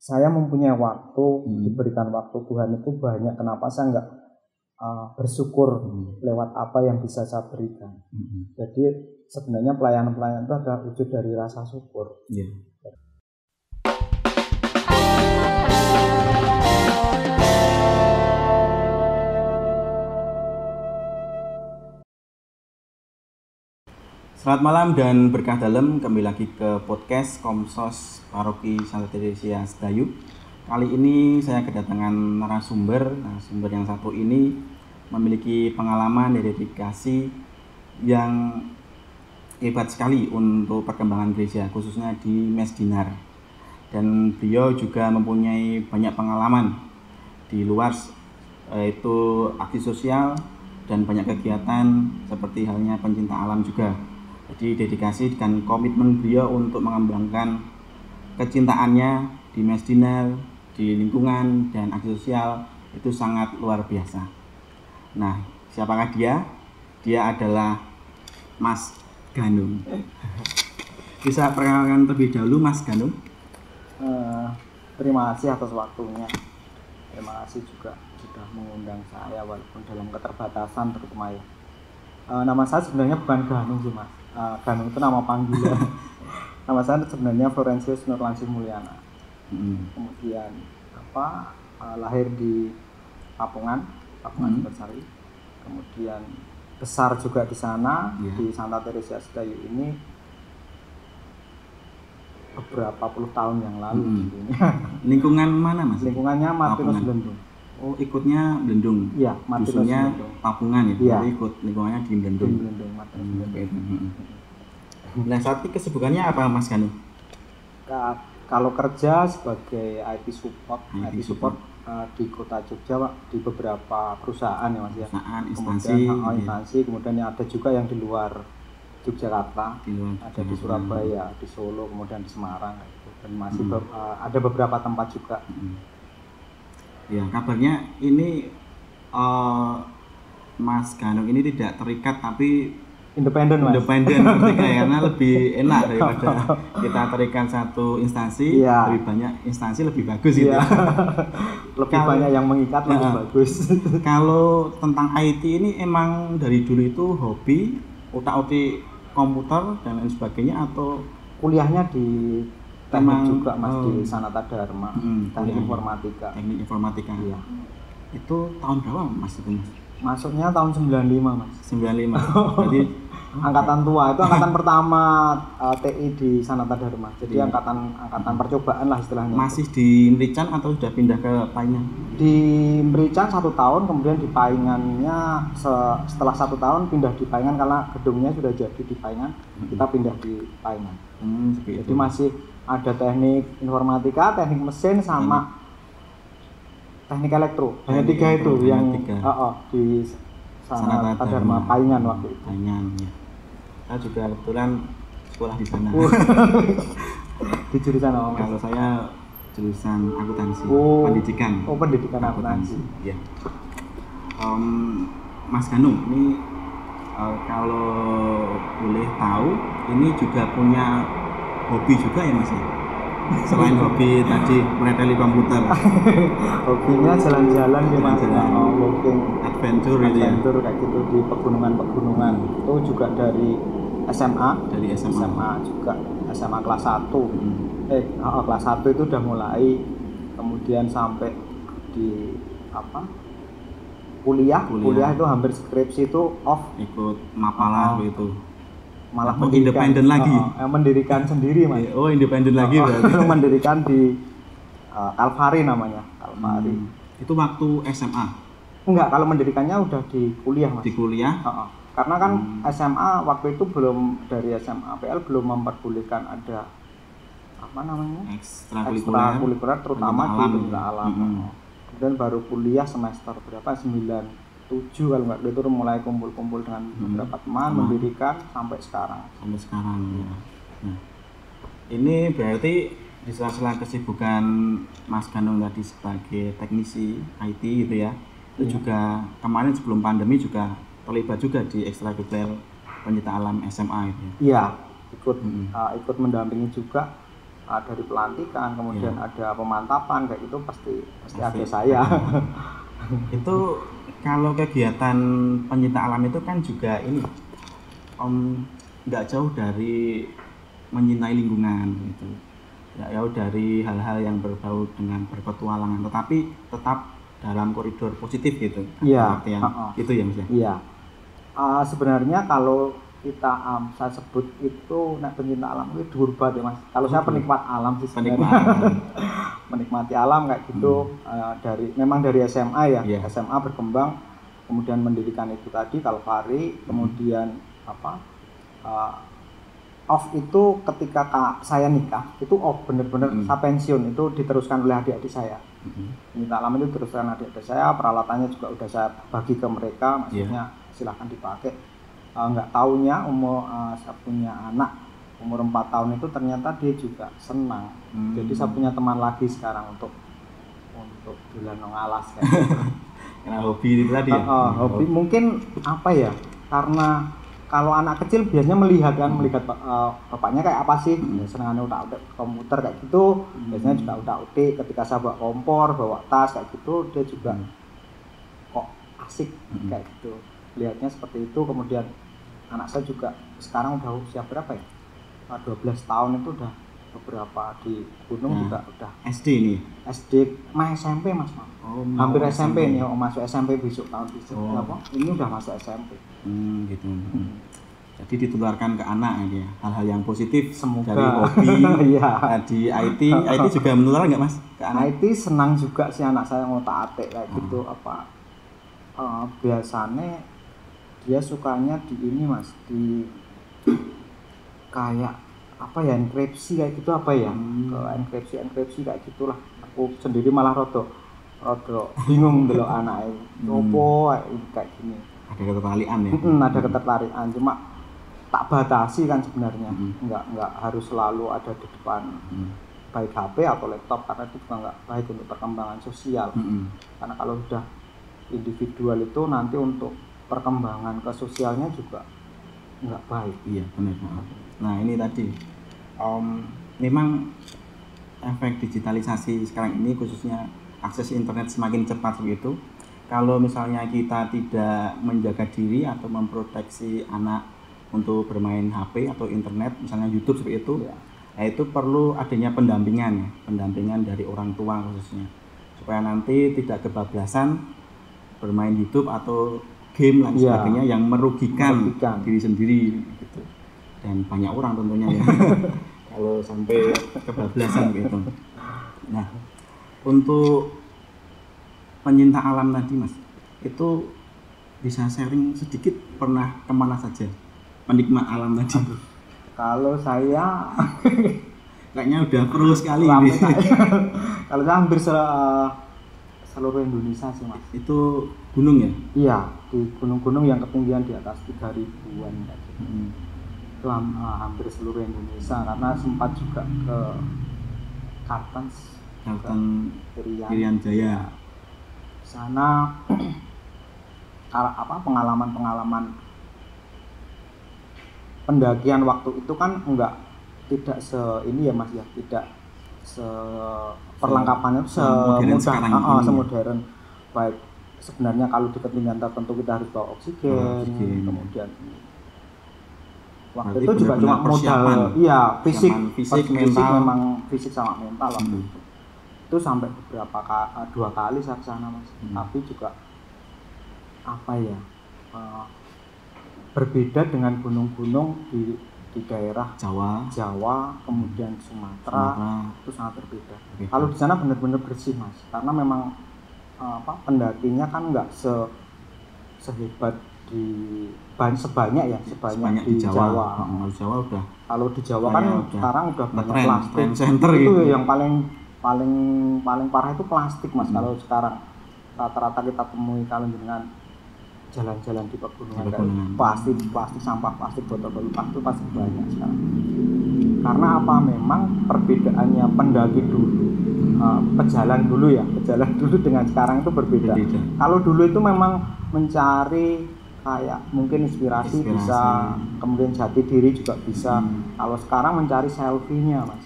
saya mempunyai waktu, diberikan waktu Tuhan itu banyak. Kenapa saya nggak bersyukur lewat apa yang bisa saya berikan? Jadi sebenarnya pelayanan-pelayanan itu adalah wujud dari rasa syukur. Selamat malam dan berkah dalam, kembali lagi ke podcast Komsos Paroki Santa Teresia Sedayu. Kali ini saya kedatangan narasumber yang satu ini memiliki pengalaman dan dedikasi yang hebat sekali untuk perkembangan gereja, khususnya di Mesdinar. Dan beliau juga mempunyai banyak pengalaman di luar, yaitu aksi sosial dan banyak kegiatan seperti halnya pencinta alam juga. Jadi dedikasi dan komitmen beliau untuk mengembangkan kecintaannya di Mesdinar, di lingkungan dan aksi sosial itu sangat luar biasa. Nah, siapakah dia? Dia adalah Mas Ganung. Bisa perkenalkan terlebih dahulu Mas Ganung? Terima kasih atas waktunya. Terima kasih juga sudah mengundang saya walaupun dalam keterbatasan terutama ya. Nama saya sebenarnya bukan Ganung sih Mas. Ganung itu nama panggilan. Nama saya sebenarnya Florensius Nurlansi Mulyana. Kemudian lahir di Papungan Bersari. Kemudian besar juga di sana, di Santa Teresia Sedayu ini beberapa puluh tahun yang lalu. Lingkungan mana Mas? Lingkungannya Martinus Blendung. Oh, ikutnya Blendung. Iya, Dusunnya Papungan ya. Iya. Ikut lingkungannya di Blendung. Nah, saat ini kesibukannya apa Mas Ganung? Kalau kerja sebagai IT support di Kota Jogja, Pak, di beberapa perusahaan ya Mas ya. Instansi, kemudian ada juga yang di luar Yogyakarta, ada di Surabaya, di Solo, kemudian di Semarang gitu. Dan masih ada beberapa tempat juga. Ya, kabarnya ini Mas Ganung ini tidak terikat tapi independen merdeka ya, karena lebih enak daripada kita terikat satu instansi. Lebih banyak instansi lebih bagus gitu. Lebih banyak yang mengikat lebih bagus. Kalau tentang IT ini emang dari dulu itu hobi, utak-utik komputer dan lain sebagainya, atau kuliahnya di teknik juga Mas, di Sanata Dharma, teknik informatika. Iya. Itu tahun berapa Mas itu Mas? Masuknya tahun 95 Mas. 95. Berarti angkatan tua, itu angkatan pertama TI di Sanata Dharma. Jadi angkatan percobaan lah istilahnya. Masih di Merican atau sudah pindah ke Paingan? Di Merican 1 tahun, kemudian di Paingannya setelah 1 tahun pindah di Paingan karena gedungnya sudah jadi di Paingan. Kita pindah di Paingan. Jadi masih ada teknik informatika, teknik mesin sama teknik elektro. Hanya 3 itu yang di Sanata Dharma Paingan waktu itu. Paingan ya. Saya juga kebetulan sekolah di sana. Di jurusan apa? Kalau saya jurusan akuntansi, pendidikan. Pendidikan akuntansi. Ya. Mas Ganung ini kalau boleh tahu, ini juga punya hobi juga ya Mas ya? Selain hobi tadi meneteli komputer. Hobinya jalan-jalan di Mas. Walking adventure kayak gitu di pegunungan. Itu juga dari SMA. Dari SMA juga. SMA kelas 1. Kelas 1 itu udah mulai, kemudian sampai di kuliah itu hampir skripsi itu ikut mapalah gitu. Malah independen lagi. Mendirikan sendiri Mas. Independen lagi berarti. Mendirikan di Kalvari namanya. Kalvari. Itu waktu SMA? Enggak, kalau mendirikannya udah di kuliah Mas. Di kuliah? Karena kan SMA waktu itu dari SMA PL belum memperbolehkan ada ekstrakurikuler terutama di pencinta alam. Kemudian baru kuliah semester berapa? 97 kalau nggak, itu mulai kumpul-kumpul dengan beberapa teman, mendirikan sampai sekarang ya. Nah, ini berarti di sela-sela kesibukan Mas Ganung tadi sebagai teknisi IT gitu ya, itu juga kemarin sebelum pandemi juga terlibat juga di ekstrakurikuler pencinta alam SMA itu. Iya, ikut mendampingi juga dari pelantikan, kemudian Iya. ada pemantapan kayak itu pasti ada saya. Itu kalau kegiatan pencinta alam itu kan juga ini nggak jauh dari mencintai lingkungan gitu, nggak jauh dari hal-hal yang berbau dengan berpetualangan, tetapi tetap dalam koridor positif gitu. Iya. Itu ya Mas ya. Iya. Sebenarnya kalau kita saya sebut itu pencinta alam itu dhuwur banget ya Mas. Kalau saya penikmat alam sih sebenarnya. Menikmati alam kayak gitu. Memang dari SMA ya. Yeah. SMA berkembang, kemudian mendirikan itu tadi Kalvari, kemudian off itu ketika saya nikah itu off bener-bener. Saya pensiun itu diteruskan oleh adik-adik saya. Pencinta alam itu teruskan adik-adik saya, peralatannya juga udah saya bagi ke mereka, maksudnya silahkan dipakai. Nggak taunya saya punya anak umur 4 tahun itu ternyata dia juga senang. Jadi saya punya teman lagi sekarang untuk bulan ngalas kayak gitu. Karena hobi itu tadi ya. Hobi mungkin apa ya? Karena kalau anak kecil biasanya melihat bapaknya kayak apa sih? Senangannya utak-utik komputer kayak gitu. Biasanya juga utak-utik ketika saya bawa kompor, bawa tas kayak gitu, dia juga kok asik kayak gitu. Lihatnya seperti itu. Kemudian anak saya juga sekarang udah usia berapa ya? 12 tahun itu udah beberapa di gunung juga udah SD ini. SD SMP Mas. Hampir SMP nih, masuk SMP besok tahun besok. Ini udah masuk SMP. Gitu. Jadi ditularkan ke anak ya, hal-hal yang positif. Semoga. Dari hobi. Di IT juga menular nggak Mas ke anak? IT senang juga sih anak saya ngotak-atik kayak gitu biasanya dia sukanya di ini Mas, di kayak apa ya, enkripsi kayak gitu apa ya, ke enkripsi kayak gitulah. Aku sendiri malah rodo bingung delok anak opo kayak gini. Ada ketertarikan ya. Ada ketertarikan, cuma tak batasi kan sebenarnya. Nggak harus selalu ada di depan baik HP atau laptop, karena itu juga nggak baik untuk perkembangan sosial. Karena kalau sudah individual itu nanti untuk perkembangan ke sosialnya juga nggak baik. Iya benar. Nah ini tadi memang efek digitalisasi sekarang ini, khususnya akses internet semakin cepat begitu. Kalau misalnya kita tidak menjaga diri atau memproteksi anak untuk bermain HP atau internet, misalnya YouTube seperti itu, itu perlu adanya pendampingan dari orang tua khususnya, supaya nanti tidak kebablasan bermain YouTube atau game dan sebagainya yang merugikan diri sendiri gitu. Dan banyak orang tentunya ya. Kalau sampai kebablasan gitu. Nah, untuk pencinta alam tadi Mas, itu bisa sharing sedikit pernah kemana saja penikmat alam tadi? Kalau saya kayaknya udah pro sekali. Kalau saya hampir seluruh Indonesia sih Mas. Itu gunung ya? Iya, di gunung-gunung yang ketinggian di atas 3.000-an gitu. Itu hampir seluruh Indonesia, karena sempat juga ke Kartens, Irian Jaya. Sana pengalaman pendakian waktu itu kan tidak ini ya Mas ya, tidak perlengkapannya semodern. Baik sebenarnya kalau di ketinggian tertentu kita harus bawa oksigen. Kemudian waktu itu juga cuma modal fisik mental, memang fisik sama mental waktu itu sampai beberapa 2 kali saya ke sana Mas. Tapi juga apa ya, berbeda dengan gunung-gunung di daerah Jawa kemudian Sumatera. Itu sangat berbeda. Kalau di sana benar-benar bersih Mas, karena memang pendakinya kan nggak sehebat sebanyak di Jawa. Kalau di Jawa kan sekarang udah banyak plastik. Itu yang paling parah itu plastik Mas. Kalau sekarang rata-rata kita temui kalau dengan jalan-jalan di pegunungan plastik, sampah plastik, botol-botol plastik pasti banyak sekarang. Karena apa? Memang perbedaannya pendaki dulu, pejalan dulu dengan sekarang itu berbeda. Kalau dulu itu memang mencari kayak mungkin inspirasi. Bisa, kemudian jati diri juga bisa. Kalau sekarang mencari selfie-nya Mas,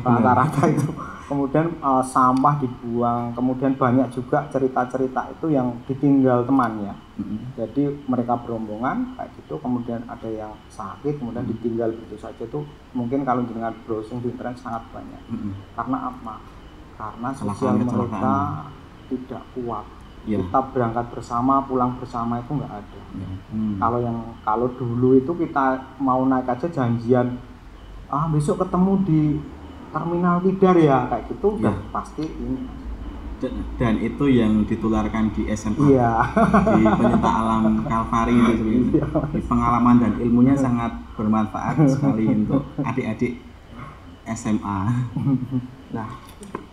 rata-rata itu. Kemudian sampah dibuang, kemudian banyak juga cerita-cerita itu yang ditinggal temannya. Jadi mereka berombongan kayak gitu, kemudian ada yang sakit, kemudian ditinggal begitu saja. Itu mungkin kalau dengan browsing di internet sangat banyak. Karena apa? Karena sosial mereka tidak kuat. Kita berangkat bersama, pulang bersama itu nggak ada. Kalau dulu itu kita mau naik aja janjian, besok ketemu di Terminal Tidar ya, kayak gitu udah pasti ini. Dan itu yang ditularkan di SMA. Di Penyita Alam Kalvari itu sebenarnya. Di pengalaman dan ilmunya sangat bermanfaat sekali untuk adik-adik SMA. Nah,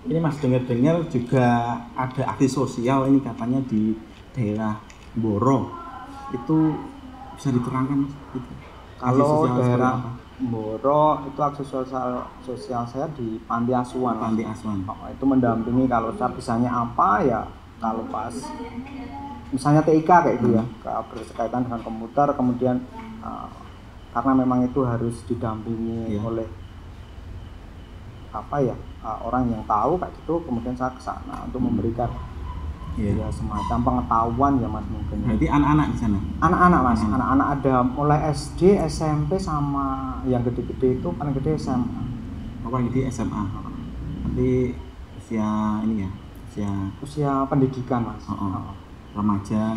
ini Mas dengar-dengar juga ada aksi sosial ini katanya di daerah Mboro. Itu bisa diterangkan Mas? Kalau daerah Mboro itu aksi sosial saya di panti asuhan. Itu mendampingi kalau saya bisanya apa ya, kalau pas misalnya TIK kayak gitu ya, berkaitan dengan komputer, kemudian karena memang itu harus didampingi oleh orang yang tahu kayak gitu, kemudian saya ke sana untuk memberikan ya semacam pengetahuan ya Mas mungkin. Berarti anak-anak di sana? Anak-anak Mas, anak-anak ada mulai SD, SMP sama yang gede-gede itu paling gede SMA. Paling gede SMA. Nanti usia ini ya, usia pendidikan Mas. Remaja.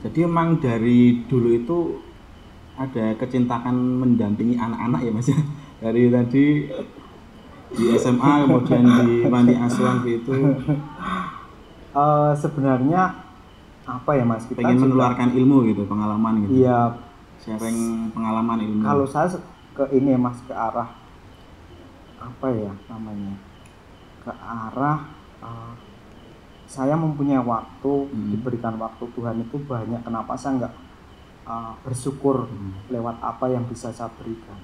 Jadi memang dari dulu itu ada kecintaan mendampingi anak-anak ya Mas ya. Dari tadi di SMA kemudian di panti asuhan gitu. Sebenarnya apa ya Mas, kita pengen menularkan ilmu gitu, pengalaman gitu. Iya, sharing pengalaman ilmu. Kalau saya ke ini Mas, ke arah apa ya namanya, ke arah saya mempunyai waktu, diberikan waktu Tuhan itu banyak, kenapa saya nggak bersyukur lewat apa yang bisa saya berikan.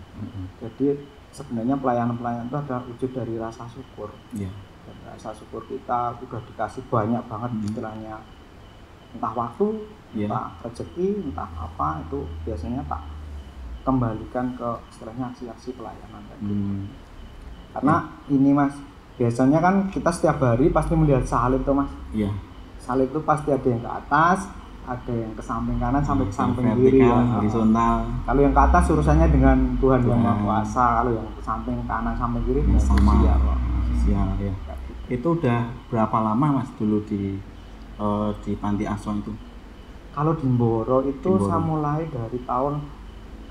Jadi sebenarnya pelayanan itu adalah wujud dari rasa syukur. Dan rasa syukur kita udah dikasih banyak banget istilahnya, entah waktu, entah rezeki, entah apa, itu biasanya tak kembalikan ke istilahnya aksi-aksi pelayanan. Karena ini Mas, biasanya kan kita setiap hari pasti melihat salib tuh Mas. Salib itu pasti ada yang ke atas, ada yang ke samping kanan sampai ke samping kiri ya, horizontal. Kalau yang ke atas urusannya dengan Tuhan yang Maha Kuasa, kalau yang ke samping kanan sampai kiri sama sosial ya. Itu udah berapa lama Mas dulu di panti asuhan itu? Kalau di Mboro itu saya mulai dari tahun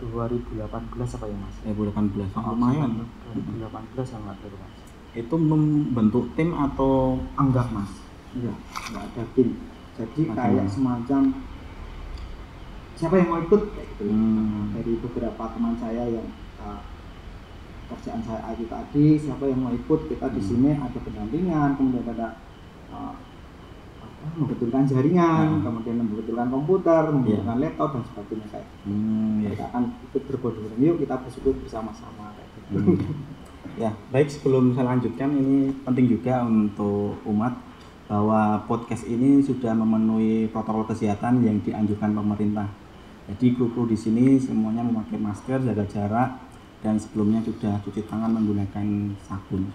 2018 apa ya Mas? 2018. Lumayan. 2018 ya Mas. Itu membentuk tim atau enggak Mas? Enggak ada tim. Jadi kayak semacam siapa yang mau ikut kayak gitu. Dari beberapa teman saya yang kerjaan saya IT tadi, siapa yang mau ikut, kita di sini ada pendampingan, kemudian ada membetulkan jaringan, kemudian membetulkan komputer, membetulkan laptop dan sebagainya kayak. Mereka akan ikut berbondong-bondong, yuk kita bersyukur bersama-sama kayak gitu. Ya, baik, sebelum saya lanjutkan, ini penting juga untuk umat bahwa podcast ini sudah memenuhi protokol kesehatan yang dianjurkan pemerintah. Jadi kru-kru di sini semuanya memakai masker, jaga jarak, dan sebelumnya sudah cuci tangan menggunakan sabun.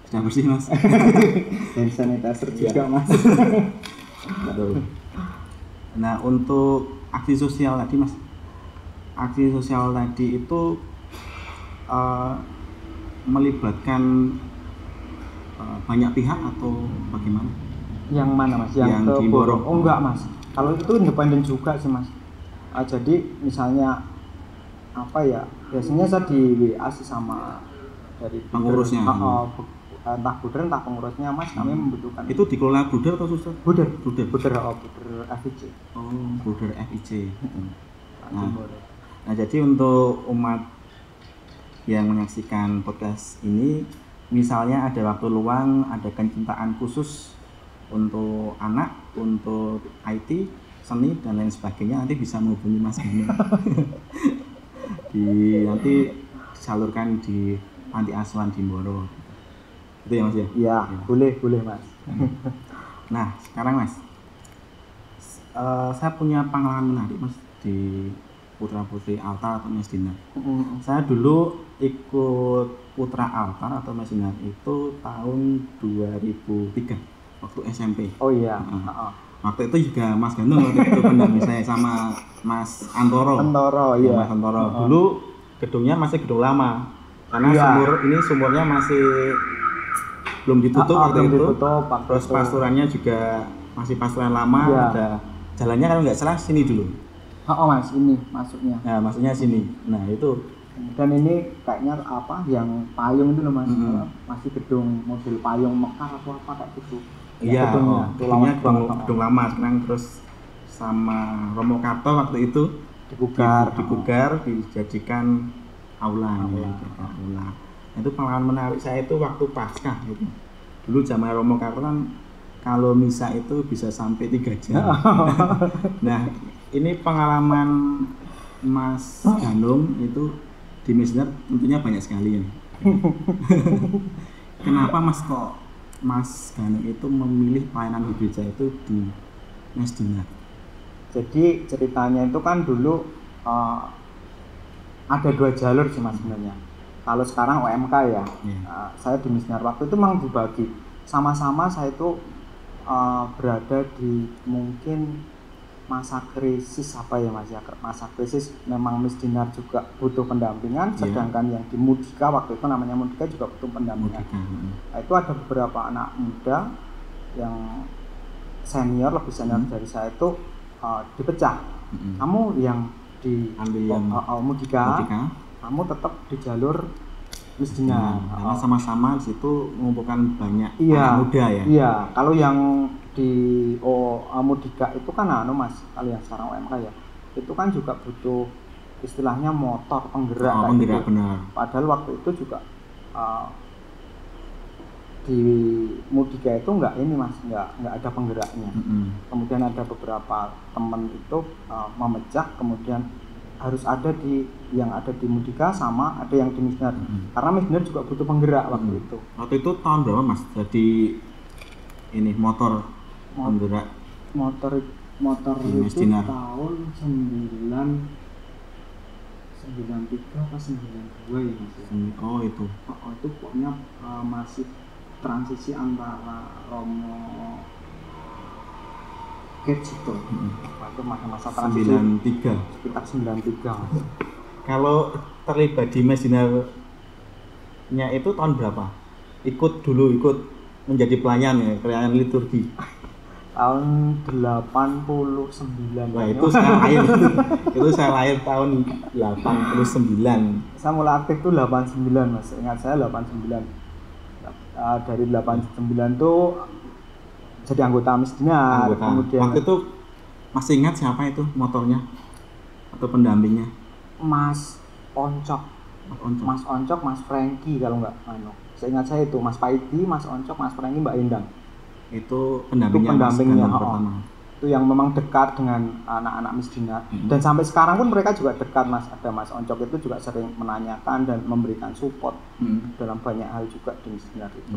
Sudah bersih Mas. Dan sanitizer juga Mas. Betul. Nah, untuk aksi sosial tadi Mas, aksi sosial tadi itu melibatkan banyak pihak atau bagaimana? Yang mana Mas? Yang di Mboro? Oh enggak Mas, kalau itu independen juga sih Mas. Jadi misalnya apa ya, biasanya saya di WA sih sama dari pengurusnya. Entah buder entah pengurusnya Mas, kami membutuhkan. Itu dikelola buder atau suster? Buder FIC. Oh, buder FIC. Nah, jadi untuk umat yang menyaksikan podcast ini, misalnya ada waktu luang, ada kecintaan khusus untuk anak, untuk IT, seni dan lain sebagainya, nanti bisa menghubungi Mas Bimo. Nanti disalurkan di panti asuhan di Mboro. Itu ya Mas ya? Iya, boleh Mas. Nah, sekarang Mas, Saya punya pengalaman menarik Mas di Putra Putri Altar atau Mes Dinar. Saya dulu ikut Putra Altar atau Mes Dinar itu tahun 2003 waktu SMP. Oh iya. Waktu itu juga Mas Gandung waktu itu pendamping saya sama Mas Antoro. Iya. Mas Antoro. Dulu gedungnya masih gedung lama. Karena sumurnya masih belum ditutup waktu itu. Terus pasturannya juga masih pasturan lama, ada jalannya kalau nggak salah sini dulu. Mas, ini masuknya. Nah, maksudnya sini. Nah, itu. Dan ini kayaknya apa yang payung itu loh Mas. Masih gedung model payung mekar atau apa kayak gitu. Iya, gedungnya gedung lama sekarang terus sama Romo Karto waktu itu dipugar dijadikan aula. Itu pengalaman menarik saya itu waktu Paskah gitu. Dulu zaman Romo Karto kan kalau misa itu bisa sampai 3 jam. Nah, ini pengalaman Mas Ganung itu di Mes Dinar tentunya banyak sekali ya. Kenapa Mas Ganung itu memilih pelayanan di gereja itu di Mes Dinar? Jadi ceritanya itu kan dulu ada 2 jalur sih Mas sebenarnya. Kalau sekarang OMK ya, saya di Mes Dinar waktu itu memang dibagi. Sama-sama saya itu berada di mungkin masa krisis apa ya Mas ya, masa krisis memang Mes Dinar juga butuh pendampingan, sedangkan yang di Mudika waktu itu namanya Mudika juga butuh pendampingan. Nah, itu ada beberapa anak muda yang senior, lebih senior dari saya itu dipecah. Kamu yang di Mudika, kamu tetap di jalur Mes Dinar. Karena sama-sama di situ mengumpulkan banyak anak muda ya. Iya, kalau yang di Mudika itu kan Mas, kalau yang sekarang OMK ya, itu kan juga butuh istilahnya motor penggerak penggerak gitu. Benar. Padahal waktu itu juga di Mudika itu enggak ada penggeraknya. Kemudian ada beberapa teman itu memecah, kemudian harus ada yang ada di Mudika sama ada yang di Mes Dinar. Karena Mes Dinar juga butuh penggerak waktu itu. Waktu itu tahun berapa Mas? Jadi ini motor penggerak motor itu tahun 93 apa 92 ya Mas. Itu. Itu pokoknya masih transisi antara Romo itu masa-masa transisi 93 sekitar 93. Kalau terlibat di Mes Dinar-nya itu tahun berapa? Ikut menjadi pelayan liturgi tahun 89. Nah, itu saya lahir tahun 89. Saya mulai aktif tuh 89 Mas, ingat saya 89. Dari 89 tuh jadi anggota Mes Dinar. Kemudian waktu itu masih ingat siapa itu motornya atau pendampingnya? Mas Oncok, Mas Franky kalau nggak seingat saya itu Mas Paidi, Mas Oncok, Mas Franky, Mbak Endang. Itu pendampingnya pertama. Itu yang memang dekat dengan anak-anak Mes Dinar. Dan sampai sekarang pun mereka juga dekat Mas. Ada Mas Oncok itu juga sering menanyakan dan memberikan support dalam banyak hal juga di Mes Dinar itu.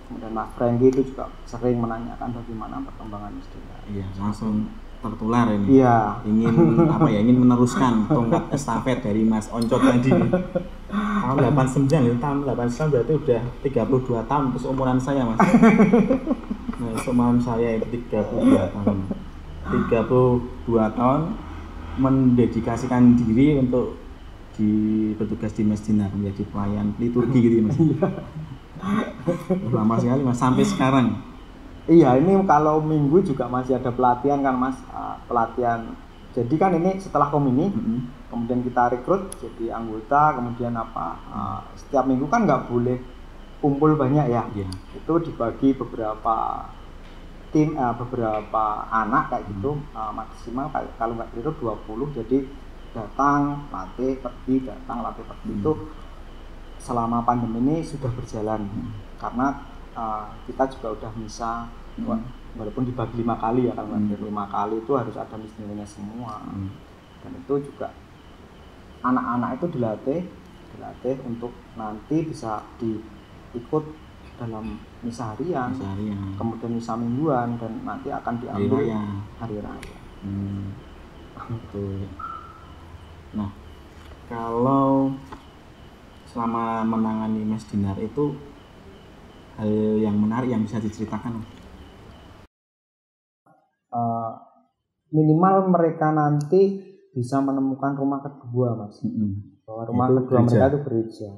Kemudian Mas Franky itu juga sering menanyakan bagaimana perkembangan Mes Dinar. Iya, langsung tertular ini. Iya. Ingin meneruskan tongkat estafet dari Mas Oncok tadi. Tahun 89 berarti udah 32 tahun terus umuran saya Mas. Nah, umuran saya itu 32 tahun. 32 tahun mendedikasikan diri untuk bertugas di Mes Dinar menjadi pelayan liturgi gitu Mas. Lama sekali Mas sampai sekarang. Iya, ini kalau minggu juga masih ada pelatihan kan Mas, pelatihan. Jadi kan ini setelah komini, kemudian kita rekrut jadi anggota, kemudian setiap minggu kan nggak boleh kumpul banyak ya. Itu dibagi beberapa tim, beberapa anak kayak gitu, maksimal kalau nggak keliru 20, jadi datang, latih, pergi, datang, latih, pergi. Itu selama pandemi ini sudah berjalan, karena kita juga udah bisa walaupun dibagi 5 kali ya, kalau 5 kali itu harus ada Mes Dinarnya semua. Dan itu juga anak-anak itu dilatih untuk nanti bisa ikut dalam misa harian, seharian. kemudian misa mingguan, dan nanti akan diambil hari raya. Betul. Nah, kalau selama menangani Mas Dinar itu hal yang menarik yang bisa diceritakan? Minimal mereka nanti bisa menemukan rumah kedua, Mas. Bahwa rumah Itu kedua gereja. mereka itu gereja.